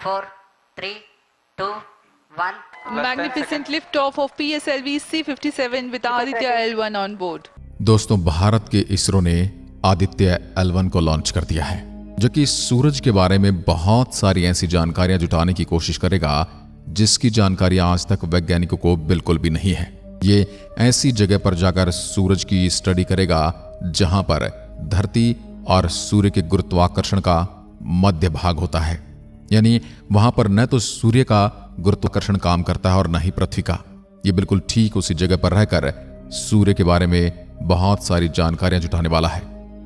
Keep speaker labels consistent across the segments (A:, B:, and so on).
A: 4, 3, 2, 1.
B: Magnificent liftoff of PSLV C-57 with Aditya L1 on board.
C: दोस्तों, भारत के इसरो ने Aditya L1 को लॉन्च कर दिया है, जो कि सूरज के बारे में बहुत सारी ऐसी जानकारियां जुटाने की कोशिश करेगा जिसकी जानकारी आज तक वैज्ञानिकों को बिल्कुल भी नहीं है। ये ऐसी जगह पर जाकर सूरज की स्टडी करेगा जहां पर धरती और सूर्य के गुरुत्वाकर्षण का मध्य भाग होता है, यानी वहां पर न तो सूर्य का गुरुत्वाकर्षण काम करता है और न ही पृथ्वी का। ये बिल्कुल ठीक उसी जगह पर रहकर सूर्य के बारे में बहुत सारी जानकारियां जुटाने वाला है।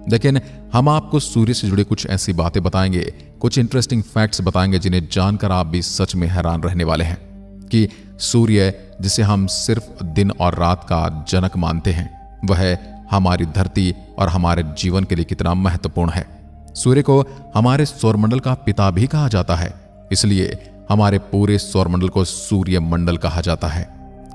C: लेकिन हम आपको सूर्य से जुड़े कुछ ऐसी बातें बताएंगे, कुछ इंटरेस्टिंग फैक्ट्स बताएंगे जिन्हें जानकर आप भी सच में हैरान रहने वाले हैं कि सूर्य, जिसे हम सिर्फ दिन और रात का जनक मानते हैं, वह हमारी धरती और हमारे जीवन के लिए कितना महत्वपूर्ण है। सूर्य को हमारे सौरमंडल का पिता भी कहा जाता है, इसलिए हमारे पूरे सौरमंडल को सूर्य मंडल कहा जाता है।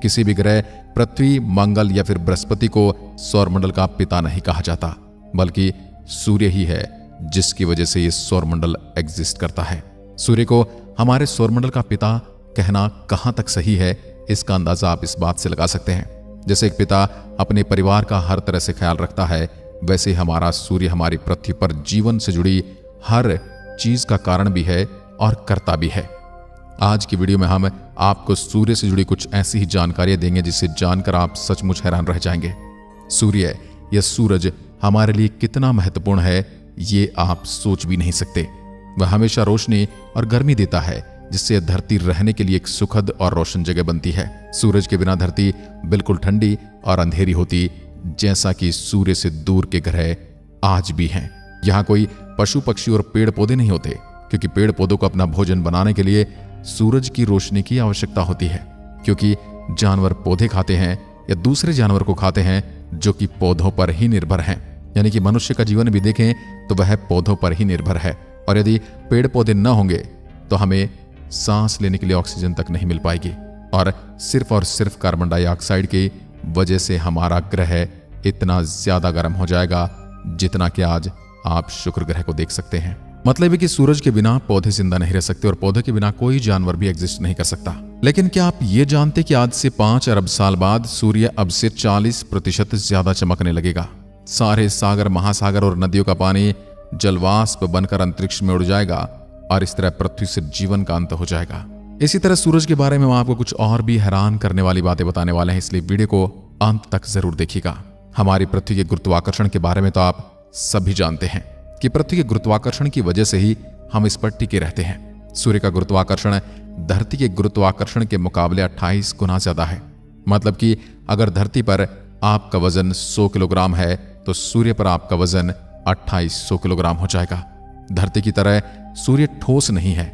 C: किसी भी ग्रह पृथ्वी, मंगल या फिर बृहस्पति को सौरमंडल का पिता नहीं कहा जाता, बल्कि सूर्य ही है जिसकी वजह से ये सौरमंडल एग्जिस्ट करता है। सूर्य को हमारे सौरमंडल का पिता कहना कहां तक सही है, इसका अंदाजा आप इस बात से लगा सकते हैं। जैसे एक पिता अपने परिवार का हर तरह से ख्याल रखता है, वैसे हमारा सूर्य हमारी पृथ्वी पर जीवन से जुड़ी हर चीज का कारण भी है और कर्ता भी है। आज की वीडियो में हम आपको सूर्य से जुड़ी कुछ ऐसी ही जानकारियां देंगे जिसे जानकर आप सचमुच हैरान रह जाएंगे। सूर्य या सूरज हमारे लिए कितना महत्वपूर्ण है, ये आप सोच भी नहीं सकते। वह हमेशा रोशनी और गर्मी देता है, जिससे धरती रहने के लिए एक सुखद और रोशन जगह बनती है। सूरज के बिना धरती बिल्कुल ठंडी और अंधेरी होती, जैसा कि सूर्य से दूर के ग्रह आज भी हैं। यहाँ कोई पशु पक्षी और पेड़ पौधे नहीं होते, क्योंकि पेड़ पौधों को अपना भोजन बनाने के लिए सूरज की रोशनी की आवश्यकता होती है। क्योंकि जानवर पौधे खाते हैं या दूसरे जानवर को खाते हैं जो कि पौधों पर ही निर्भर हैं, यानी कि मनुष्य का जीवन भी देखें तो वह पौधों पर ही निर्भर है। और यदि पेड़ पौधे न होंगे तो हमें सांस लेने के लिए ऑक्सीजन तक नहीं मिल पाएगी, और सिर्फ कार्बन डाइऑक्साइड की वजह से हमारा ग्रह इतना ज्यादा गर्म हो जाएगा जितना कि आज आप शुक्र ग्रह को देख सकते हैं। मतलब है कि सूरज के बिना पौधे जिंदा नहीं रह सकते और पौधे के बिना कोई जानवर भी एग्जिस्ट नहीं कर सकता। लेकिन क्या आप ये जानते कि आज से 5 अरब साल बाद सूर्य अब से 40% ज्यादा चमकने लगेगा। सारे सागर, महासागर और नदियों का पानी जलवाष्प बनकर अंतरिक्ष में उड़ जाएगा और इस तरह पृथ्वी से जीवन का अंत हो जाएगा। इसी तरह सूरज के बारे में हम आपको कुछ और भी हैरान करने वाली बातें बताने वाले हैं, इसलिए वीडियो को अंत तक जरूर देखिएगा। हमारी पृथ्वी के गुरुत्वाकर्षण के बारे में तो आप सभी जानते हैं कि पृथ्वी के गुरुत्वाकर्षण की वजह से ही हम इस पर टिके रहते हैं। सूर्य का गुरुत्वाकर्षण धरती के गुरुत्वाकर्षण के मुकाबले 28 गुना ज्यादा है। मतलब कि अगर धरती पर आपका वजन 100 किलोग्राम है तो सूर्य पर आपका वजन 2800 किलोग्राम हो जाएगा। धरती की तरह सूर्य ठोस नहीं है,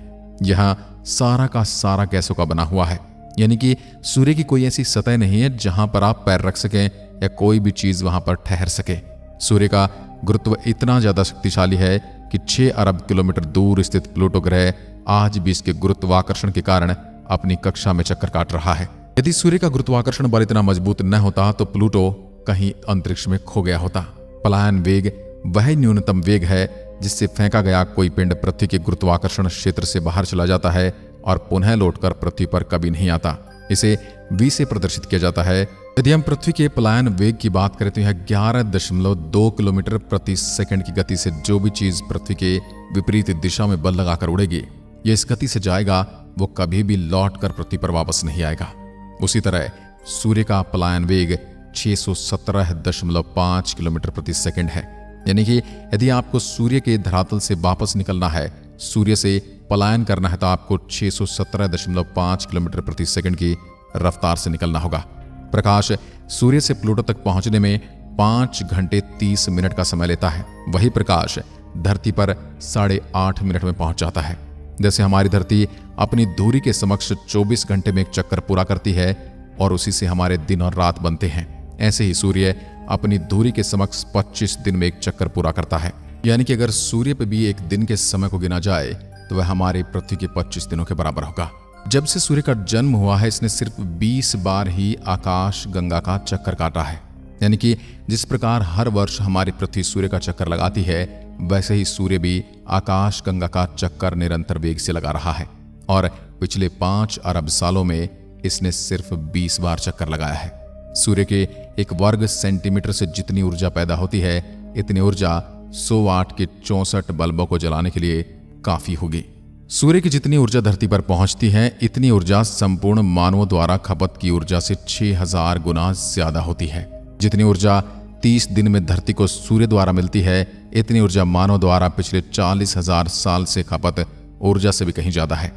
C: यह सारा का सारा गैसों का बना हुआ है, यानी कि सूर्य की कोई ऐसी सतह नहीं है जहां पर आप पैर रख सकें या कोई भी चीज वहां पर ठहर सके। सूर्य का गुरुत्व इतना ज्यादा शक्तिशाली है कि 6 अरब किलोमीटर दूर स्थित प्लूटो ग्रह आज भी इसके गुरुत्वाकर्षण के कारण अपनी कक्षा में चक्कर काट रहा है। यदि सूर्य का गुरुत्वाकर्षण बल इतना मजबूत न होता तो प्लूटो कहीं अंतरिक्ष में खो गया होता। पलायन वेग वह न्यूनतम वेग है जिससे फेंका गया कोई पिंड पृथ्वी के गुरुत्वाकर्षण क्षेत्र से बाहर चला जाता है और पुनः लौटकर पृथ्वी पर कभी नहीं आता। इसे v से प्रदर्शित किया जाता है। यदि हम पृथ्वी के पलायन वेग की बात करें तो यह 11.2 किलोमीटर प्रति सेकंड की गति से जो भी चीज पृथ्वी के विपरीत दिशा में बल लगाकर उड़ेगी, यह इस गति से जाएगा, वो कभी भी लौट कर पृथ्वी पर वापस नहीं आएगा। उसी तरह सूर्य का पलायन वेग 617.5 किलोमीटर प्रति सेकंड है, यानी कि यदि आपको सूर्य के धरातल से वापस निकलना है, सूर्य से पलायन करना है, तो आपको 617.5 किलोमीटर प्रति सेकंड की रफ्तार से निकलना होगा। प्रकाश सूर्य से प्लूटो तक पहुंचने में 5 घंटे 30 मिनट का समय लेता है, वही प्रकाश धरती पर 8.5 मिनट में पहुंच जाता है। जैसे हमारी धरती अपनी दूरी के समक्ष 24 घंटे में एक चक्कर पूरा करती है और उसी से हमारे दिन और रात बनते हैं, ऐसे ही सूर्य अपनी दूरी के समक्ष 25 दिन में एक चक्कर पूरा करता है। यानी कि अगर सूर्य पर भी एक दिन के समय को गिना जाए तो वह हमारी पृथ्वी के 25 दिनों के बराबर होगा। जब से सूर्य का जन्म हुआ है, इसने सिर्फ 20 बार ही आकाश गंगा का चक्कर काटा है। यानी कि जिस प्रकार हर वर्ष हमारी पृथ्वी सूर्य का चक्कर लगाती है, वैसे ही सूर्य भी आकाश गंगा का चक्कर निरंतर वेग से लगा रहा है। और पिछले 5 अरब सालों में इसने सिर्फ 20 बार चक्कर लगाया है। सूर्य के 1 वर्ग सेंटीमीटर से जितनी ऊर्जा पैदा होती है, इतनी ऊर्जा 100 वाट के 64 बल्बों को जलाने के लिए काफी होगी। सूर्य की जितनी ऊर्जा धरती पर पहुंचती है, इतनी ऊर्जा संपूर्ण मानवों द्वारा खपत की ऊर्जा से 6000 गुना ज्यादा होती है। जितनी ऊर्जा 30 दिन में धरती को सूर्य द्वारा मिलती है, इतनी ऊर्जा मानव द्वारा पिछले 40,000 साल से खपत ऊर्जा से भी कहीं ज्यादा है।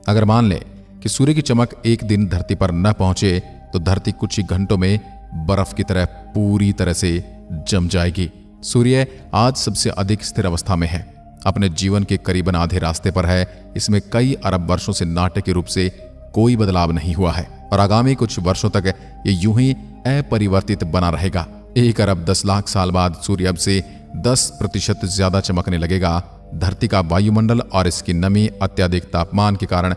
C: अगर मान लें कि सूर्य की चमक एक दिन धरती पर न पहुंचे तो धरती कुछ ही घंटों में बर्फ की तरह पूरी तरह से जम जाएगी। सूर्य आज सबसे अधिक स्थिर अवस्था में है, अपने जीवन के करीबन आधे रास्ते पर है। इसमें कई अरब वर्षों से नाटकीय रूप से कोई बदलाव नहीं हुआ है और आगामी कुछ वर्षों तक ये यूं ही अपरिवर्तित बना रहेगा। 1 अरब 10 लाख साल बाद सूर्य अब से 10% ज्यादा चमकने लगेगा। धरती का वायुमंडल और इसकी नमी अत्यधिक तापमान के कारण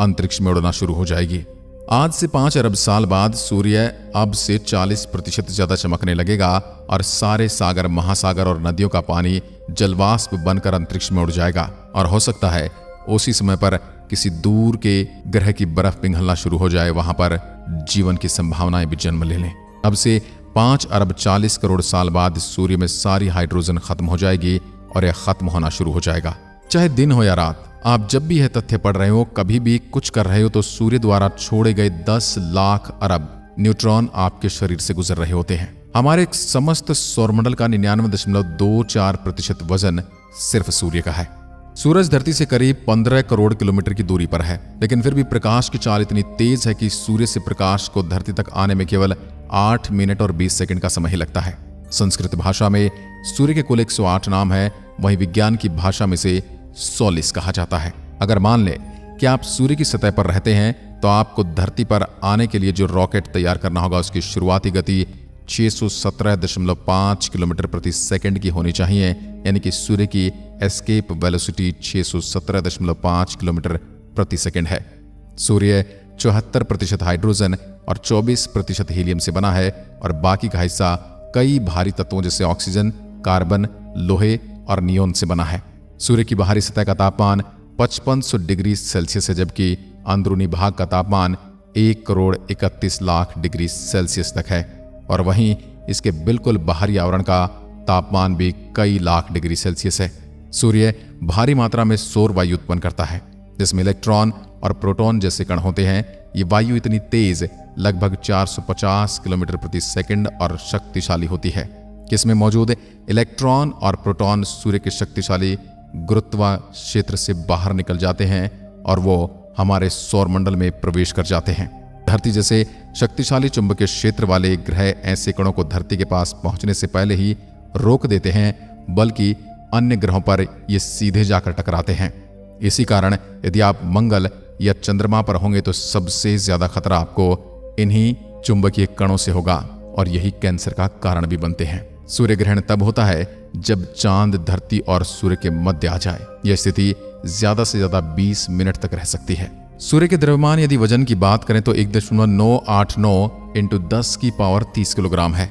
C: अंतरिक्ष में उड़ना शुरू हो जाएगी। आज से 5 अरब साल बाद सूर्य अब से 40% ज्यादा चमकने लगेगा और सारे सागर, महासागर और नदियों का पानी जलवाष्प बनकर अंतरिक्ष में उड़ जाएगा। और हो सकता है उसी समय पर किसी दूर के ग्रह की बर्फ पिघलना शुरू हो जाए, वहां पर जीवन की संभावनाएं भी जन्म ले लें। अब से 5 अरब 40 करोड़ साल बाद सूर्य में सारी हाइड्रोजन खत्म हो जाएगी और यह खत्म होना शुरू हो जाएगा। चाहे दिन हो या रात, आप जब भी यह तथ्य पढ़ रहे हो, कभी भी कुछ कर रहे हो, तो सूर्य द्वारा छोड़े गए 10 लाख अरब न्यूट्रॉन आपके शरीर से गुजर रहे होते हैं। हमारे समस्त सौरमंडल का 99.24% वजन सिर्फ सूर्य का है। सूरज धरती से करीब 15 करोड़ किलोमीटर की दूरी पर है, लेकिन फिर भी प्रकाश की चाल इतनी तेज है कि सूर्य से प्रकाश को धरती तक आने में केवल 8 मिनट और 20 सेकंड का समय ही लगता है। संस्कृत भाषा में सूर्य के कुल 108 नाम है, वहीं विज्ञान की भाषा में से सोलिस कहा जाता है। अगर मान ले कि आप सूर्य की सतह पर रहते हैं, तो आपको धरती पर आने के लिए जो रॉकेट तैयार करना होगा, उसकी शुरुआती गति 617.5 किलोमीटर प्रति सेकंड की होनी चाहिए, यानी कि सूर्य की एस्केप वेलोसिटी 617.5 किलोमीटर प्रति सेकंड है। सूर्य 74% हाइड्रोजन और 24% हीलियम से बना है और बाकी का हिस्सा कई भारी तत्वों जैसे ऑक्सीजन, कार्बन, लोहे और नियोन से बना है। सूर्य की बाहरी सतह का तापमान 5500 डिग्री सेल्सियस है, जबकि अंदरूनी भाग का तापमान 1,31,00,000 डिग्री सेल्सियस तक है और वहीं इसके बिल्कुल बाहरी आवरण का तापमान भी कई लाख डिग्री सेल्सियस है। सूर्य भारी मात्रा में सौर वायु उत्पन्न करता है, जिसमें इलेक्ट्रॉन और प्रोटॉन जैसे कण होते हैं। ये वायु इतनी तेज, लगभग 450 किलोमीटर प्रति सेकंड और शक्तिशाली होती है कि इसमें मौजूद इलेक्ट्रॉन और प्रोटॉन सूर्य के शक्तिशाली गुरुत्वाकर्षण से बाहर निकल जाते हैं और वो हमारे सौरमंडल में प्रवेश कर जाते हैं। धरती जैसे शक्तिशाली चुंबकीय क्षेत्र वाले ग्रह ऐसे कणों को धरती के पास पहुंचने से पहले ही रोक देते हैं, बल्कि अन्य ग्रहों पर ये सीधे जाकर टकराते हैं। इसी कारण यदि आप मंगल या चंद्रमा पर होंगे तो सबसे ज्यादा खतरा आपको इन्हीं चुंबकीय कणों से होगा और यही कैंसर का कारण भी बनते हैं। सूर्य ग्रहण तब होता है जब चांद धरती और सूर्य के मध्य आ जाए। यह स्थिति ज्यादा से ज्यादा 20 मिनट तक रह सकती है। सूर्य के द्रव्यमान यदि वजन की बात करें तो 1.989 × 10 की पावर 30 किलोग्राम है।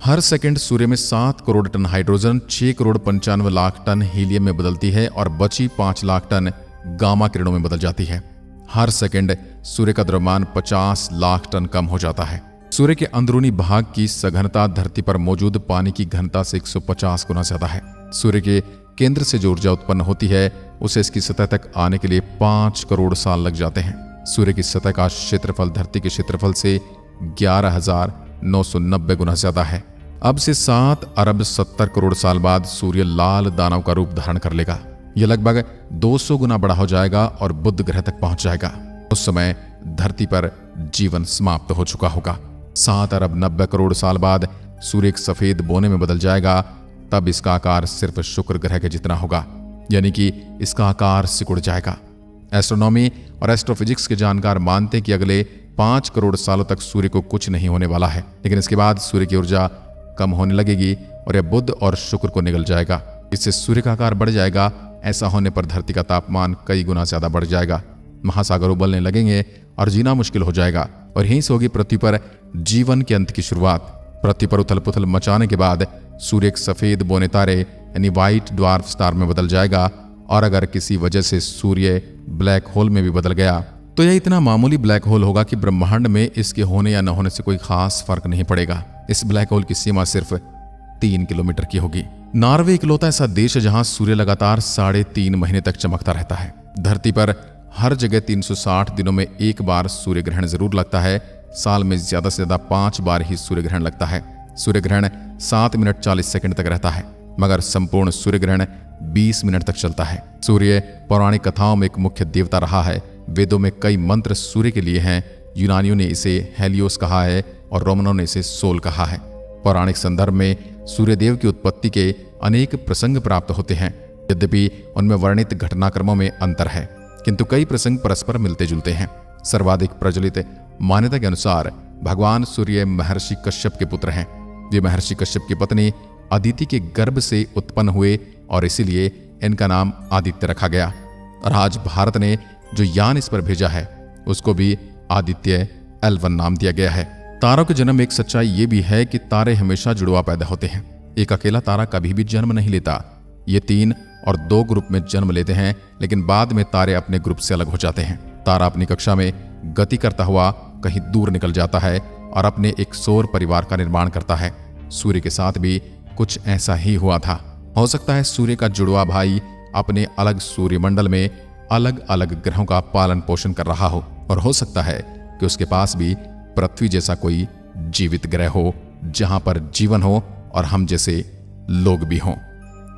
C: हर सेकंड सूर्य में 7 crore ton hydrogen, 6 crore 95 lakh ton helium में बदलती है और बची 5 लाख टन गामा किरणों में बदल जाती है। हर सेकंड सूर्य का द्रव्यमान 50 लाख टन कम हो जाता है। सूर्य के अंदरूनी भाग की सघनता धरती पर मौजूद पानी की घनता से 150 गुना ज्यादा है। सूर्य के केंद्र से जो ऊर्जा उत्पन्न होती है उसे इसकी सतह तक आने के लिए 5 करोड़ साल लग जाते हैं। सूर्य की सतह का क्षेत्रफल धरती के क्षेत्रफल से 11,990 गुना ज्यादा है। अब से 7 अरब 70 करोड़ साल बाद सूर्य लाल दानव का रूप धारण कर लेगा। यह लगभग 200 गुना बड़ा हो जाएगा और बुध ग्रह तक पहुंच जाएगा। उस समय धरती पर जीवन समाप्त हो चुका होगा। 7 अरब 90 करोड़ साल बाद सूर्य एक सफेद बोने में बदल जाएगा। तब इसका आकार सिर्फ शुक्र ग्रह के जितना होगा, यानी कि इसका आकार सिकुड़ जाएगा। एस्ट्रोनॉमी और एस्ट्रोफिजिक्स के जानकार मानते हैं कि अगले 5 करोड़ सालों तक सूर्य को कुछ नहीं होने वाला है, लेकिन इसके बाद सूर्य की ऊर्जा कम होने लगेगी और यह बुध और शुक्र को निगल जाएगा। इससे सूर्य का आकार बढ़ जाएगा। ऐसा होने पर धरती का तापमान कई गुना ज्यादा बढ़ जाएगा, महासागर उबलने लगेंगे और जीना मुश्किल हो जाएगा और यहीं से होगी पृथ्वी पर जीवन के अंत की शुरुआत। पृथ्वी पर उथल पुथल मचाने के बाद सूर्य एक सफेद बोने तारे यानी व्हाइट ड्वार्फ स्टार में बदल जाएगा और अगर किसी वजह से सूर्य ब्लैक होल में भी बदल गया तो यह इतना मामूली ब्लैक होल होगा कि ब्रह्मांड में इसके होने या न होने से कोई खास फर्क नहीं पड़ेगा। इस ब्लैक होल की सीमा सिर्फ 3 किलोमीटर की होगी। नॉर्वे इकलौता ऐसा देश है जहां सूर्य लगातार 3.5 महीने तक चमकता रहता है। धरती पर हर जगह 360 दिनों में एक बार सूर्य ग्रहण जरूर लगता है। साल में ज्यादा से ज्यादा 5 बार ही सूर्य ग्रहण लगता है। सूर्य ग्रहण 7 मिनट 40 सेकंड तक रहता है, मगर संपूर्ण सूर्य ग्रहण 20 मिनट तक चलता है। सूर्य पौराणिक कथाओं में एक मुख्य देवता रहा है। वेदों में कई मंत्र सूर्य के लिए हैं। यूनानियों ने इसे हेलियोस कहा है और रोमनों ने इसे सोल कहा है। पौराणिक संदर्भ में सूर्यदेव की उत्पत्ति के अनेक प्रसंग प्राप्त होते हैं। यद्यपि उनमें वर्णित घटनाक्रमों में अंतर है, किंतु कई प्रसंग परस्पर मिलते जुलते हैं। सर्वाधिक प्रचलित मान्यता के अनुसार भगवान सूर्य महर्षि कश्यप के पुत्र हैं। वे महर्षि कश्यप की पत्नी अदिति के गर्भ से उत्पन्न हुए और इसीलिए इनका नाम आदित्य रखा गया। और आज भारत ने जो यान इस पर भेजा है उसको भी आदित्य L1 नाम दिया गया है। तारों के जन्म एक सच्चाई ये भी है कि तारे हमेशा जुड़वा पैदा होते हैं। एक अकेला तारा कभी भी जन्म नहीं लेता। ये 3 और 2 ग्रुप में जन्म लेते हैं, लेकिन बाद में तारे अपने ग्रुप से अलग हो जाते हैं। तारा अपनी कक्षा में गति करता हुआ कहीं दूर निकल जाता है और अपने एक सौर परिवार का निर्माण करता है। सूर्य के साथ भी कुछ ऐसा ही हुआ था। हो सकता है सूर्य का जुड़वा भाई अपने अलग सूर्यमंडल में अलग अलग ग्रहों का पालन पोषण कर रहा हो, और हो सकता है कि उसके पास भी पृथ्वी जैसा कोई जीवित ग्रह हो जहां पर जीवन हो और हम जैसे लोग भी हों।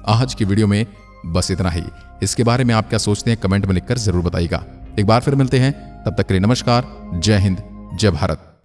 C: आज की वीडियो में बस इतना ही। इसके बारे में आप क्या सोचते हैं कमेंट में लिखकर जरूर बताइएगा। एक बार फिर मिलते हैं, तब तक के लिए नमस्कार, जय हिंद, जय भारत।